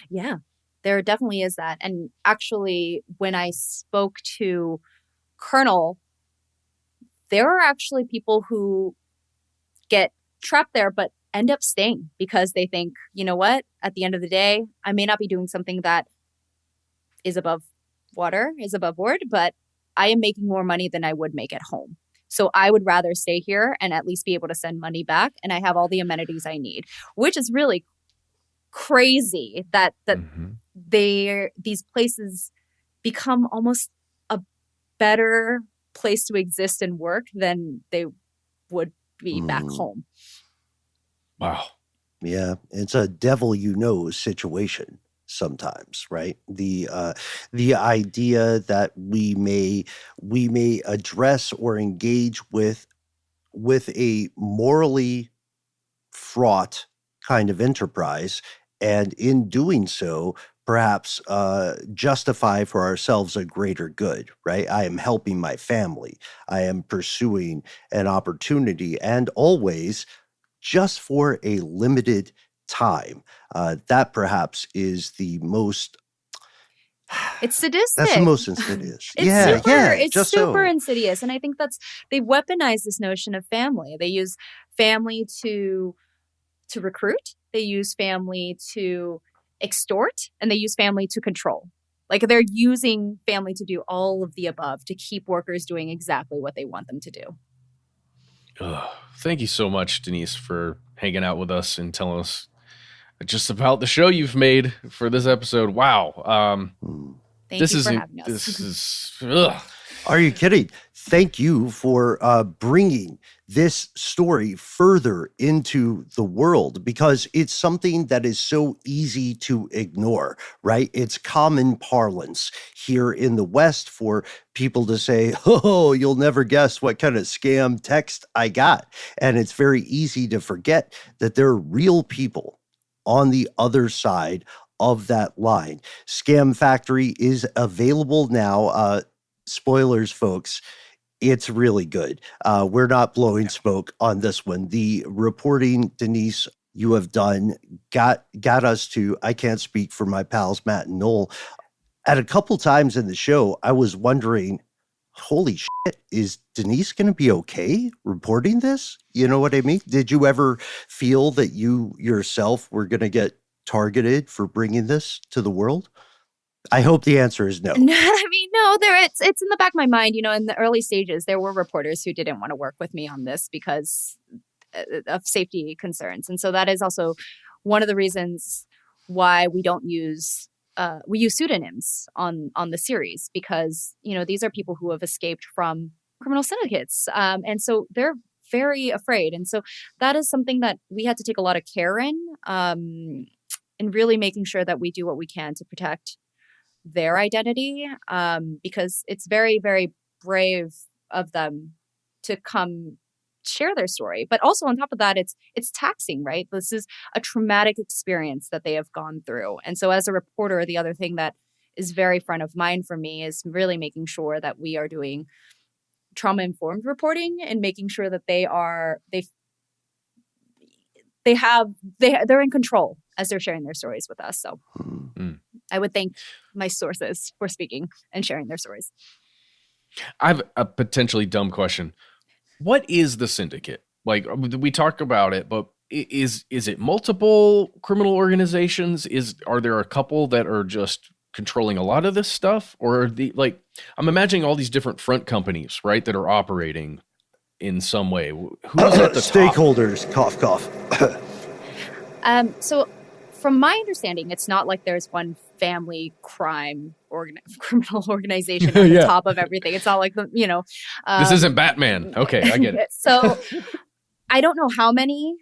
Yeah, there definitely is that. And actually, when I spoke to Colonel, there are actually people who get trapped there but end up staying because they think, you know what, at the end of the day, I may not be doing something that is above board, but I am making more money than I would make at home. So I would rather stay here and at least be able to send money back, and I have all the amenities I need, which is really crazy that these places become almost a better place to exist and work than they would be back home. Wow. Yeah, it's a devil situation sometimes, right? The idea that we may address or engage with a morally fraught kind of enterprise, and in doing so, perhaps justify for ourselves a greater good, right? I am helping my family. I am pursuing an opportunity, and always just for a limited time. That perhaps is the most... It's sadistic. That's the most insidious. It's super insidious. And I think they weaponize this notion of family. They use family to recruit. They use family to extort, and they use family to control. Like, they're using family to do all of the above to keep workers doing exactly what they want them to do. Thank you so much, Denise, for hanging out with us and telling us just about the show you've made for this episode. Wow. Thank you for having us. This is... Are you kidding? Thank you for bringing this story further into the world, because it's something that is so easy to ignore, right? It's common parlance here in the West for people to say, oh, you'll never guess what kind of scam text I got. And it's very easy to forget that there are real people on the other side of that line. Scam Factory is available now. Spoilers, folks. It's really good. We're not blowing smoke on this one. The reporting, Denise, you have done got us to, I can't speak for my pals, Matt and Noel. At a couple times in the show, I was wondering, holy shit, is Denise going to be okay reporting this? You know what I mean? Did you ever feel that you yourself were going to get targeted for bringing this to the world? I hope the answer is no. I mean, no, it's in the back of my mind. In the early stages, there were reporters who didn't want to work with me on this because of safety concerns. And so that is also one of the reasons why we don't use, we use pseudonyms on the series, because, these are people who have escaped from criminal syndicates. And so they're very afraid. And so that is something that we had to take a lot of care in really making sure that we do what we can to protect their identity, because it's very, very brave of them to come share their story. But also on top of that, it's taxing, right? This is a traumatic experience that they have gone through. And so as a reporter, the other thing that is very front of mind for me, is really making sure that we are doing trauma-informed reporting and making sure that they're in control as they're sharing their stories with us. So I would thank my sources for speaking and sharing their stories. I have a potentially dumb question. What is the syndicate? Like, we talk about it, but is it multiple criminal organizations? Are there a couple that are just controlling a lot of this stuff? Or I'm imagining all these different front companies, right, that are operating in some way. Who's at the stakeholders? Top? Cough. So from my understanding, it's not like there's one family crime criminal organization at the top of everything. It's not like this isn't Batman. Okay, I get it. So I don't know how many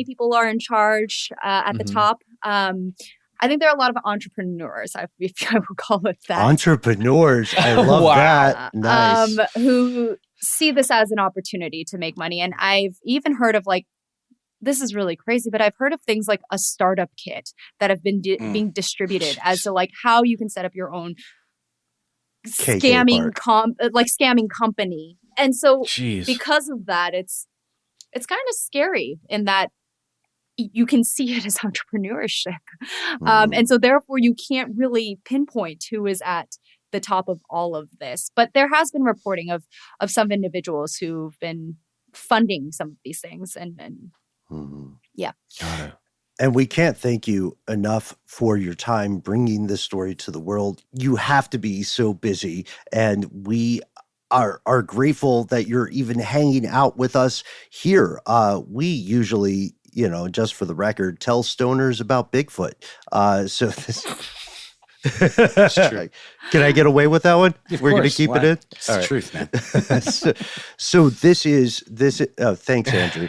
people are in charge at the top. I think there are a lot of entrepreneurs, if I would call it that. Entrepreneurs. I love that. Nice. Who see this as an opportunity to make money. And I've even heard of this is really crazy, but I've heard of things like a startup kit that have been being distributed as to how you can set up your own scamming company. And so because of that, it's kind of scary in that you can see it as entrepreneurship. And so therefore you can't really pinpoint who is at the top of all of this. But there has been reporting of some individuals who've been funding some of these things. And yeah. Got it. And we can't thank you enough for your time bringing this story to the world. You have to be so busy, and we are grateful that you're even hanging out with us here. We usually, just for the record, tell stoners about Bigfoot. So this... That's true. Can I get away with that one? We're going to keep it in? It's the truth, man. so this is thanks, Andrew.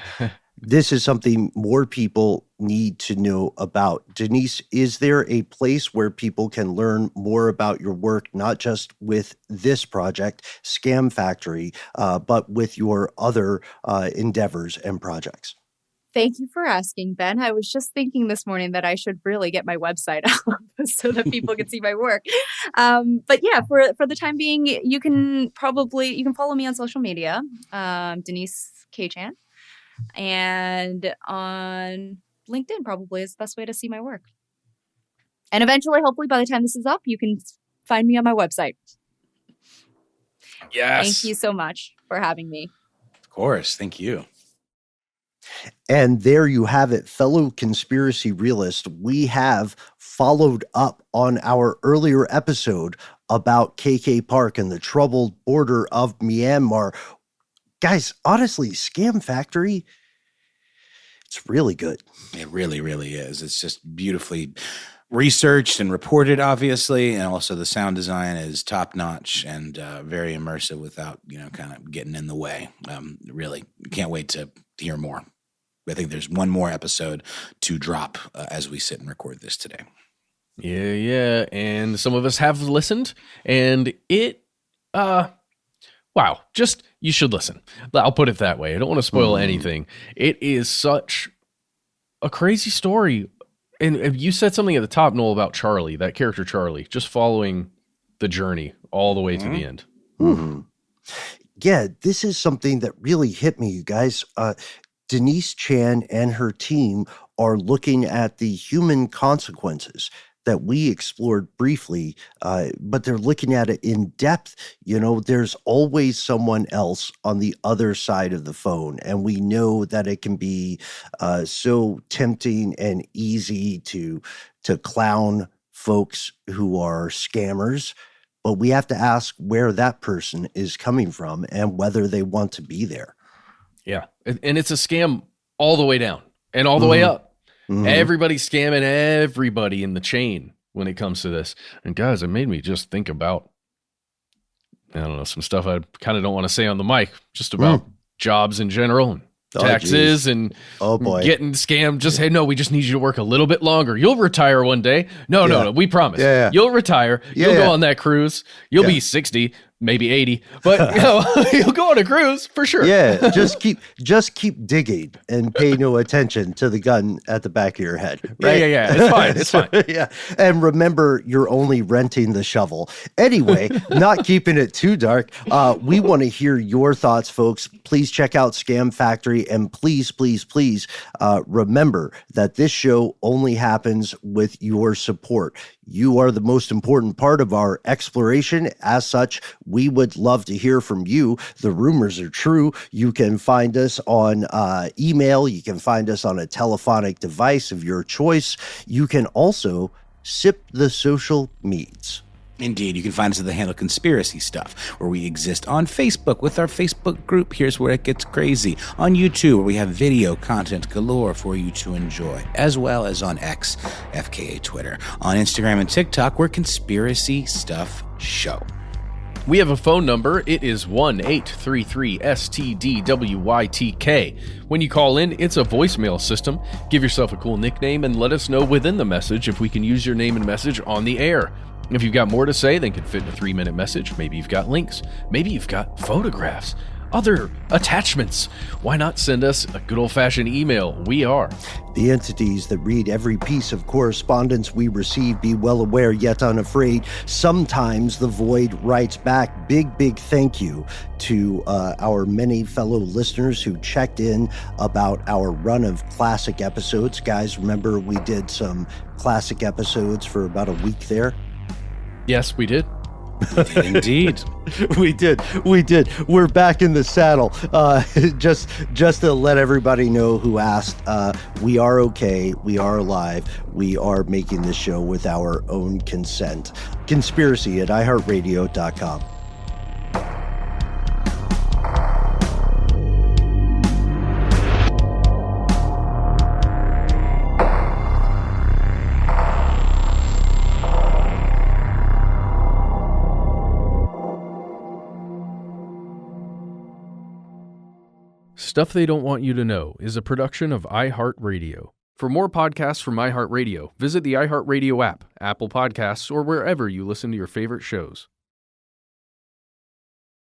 This is something more people need to know about. Denise, is there a place where people can learn more about your work, not just with this project, Scam Factory, but with your other endeavors and projects? Thank you for asking, Ben. I was just thinking this morning that I should really get my website up so that people can see my work. But yeah, for the time being, you can follow me on social media, Denise K. Chan. And on LinkedIn probably is the best way to see my work. And eventually, hopefully, by the time this is up, you can find me on my website. Yes. Thank you so much for having me. Of course. Thank you. And there you have it, fellow conspiracy realist. We have followed up on our earlier episode about KK Park and the troubled border of Myanmar. Guys, honestly, Scam Factory, it's really good. It really, really is. It's just beautifully researched and reported, obviously, and also the sound design is top-notch and very immersive without, kind of getting in the way. Really, can't wait to hear more. I think there's one more episode to drop as we sit and record this today. Yeah, and some of us have listened, and it, wow, just, you should listen. I'll put it that way. I don't want to spoil anything. It is such a crazy story. And you said something at the top, Noel, about Charlie, that character Charlie, just following the journey all the way to the end. Yeah, this is something that really hit me, you guys. Denise Chan and her team are looking at the human consequences that we explored briefly, but they're looking at it in depth. There's always someone else on the other side of the phone, and we know that it can be so tempting and easy to clown folks who are scammers, but we have to ask where that person is coming from and whether they want to be there. Yeah, and it's a scam all the way down and all the way up. Everybody's scamming everybody in the chain when it comes to this. And guys, it made me just think about, I don't know, some stuff I kind of don't want to say on the mic, just about jobs in general and taxes and getting scammed. Just, hey, no, we just need you to work a little bit longer. You'll retire one day. No, we promise. You'll retire. You'll go on that cruise. You'll be 60. maybe 80, but you'll go on a cruise for sure. Yeah, just keep digging and pay no attention to the gun at the back of your head. Right? Yeah. It's fine. It's fine. Yeah, and remember, you're only renting the shovel. Anyway, not keeping it too dark. We want to hear your thoughts, folks. Please check out Scam Factory, and please remember that this show only happens with your support. You are the most important part of our exploration. As such, we would love to hear from you. The rumors are true. You can find us on email. You can find us on a telephonic device of your choice. You can also sip the social meats. Indeed, you can find us at the handle Conspiracy Stuff, where we exist on Facebook with our Facebook group, Here's Where It Gets Crazy, on YouTube, where we have video content galore for you to enjoy, as well as on X, FKA Twitter. On Instagram and TikTok, we're Conspiracy Stuff Show. We have a phone number. It is 1-833-STDWYTK. When you call in, it's a voicemail system. Give yourself a cool nickname and let us know within the message if we can use your name and message on the air. If you've got more to say than can fit in a 3-minute message, maybe you've got links, maybe you've got photographs, other attachments, why not send us a good old-fashioned email? We are the entities that read every piece of correspondence we receive. Be well aware, yet unafraid. Sometimes the void writes back. Big thank you to our many fellow listeners who checked in about our run of classic episodes. Guys, remember we did some classic episodes for about a week there? Yes, we did. Indeed. We did. We're back in the saddle. Just to let everybody know who asked, we are okay. We are alive. We are making this show with our own consent. Conspiracy at iHeartRadio.com. Stuff They Don't Want You to Know is a production of iHeartRadio. For more podcasts from iHeartRadio, visit the iHeartRadio app, Apple Podcasts, or wherever you listen to your favorite shows.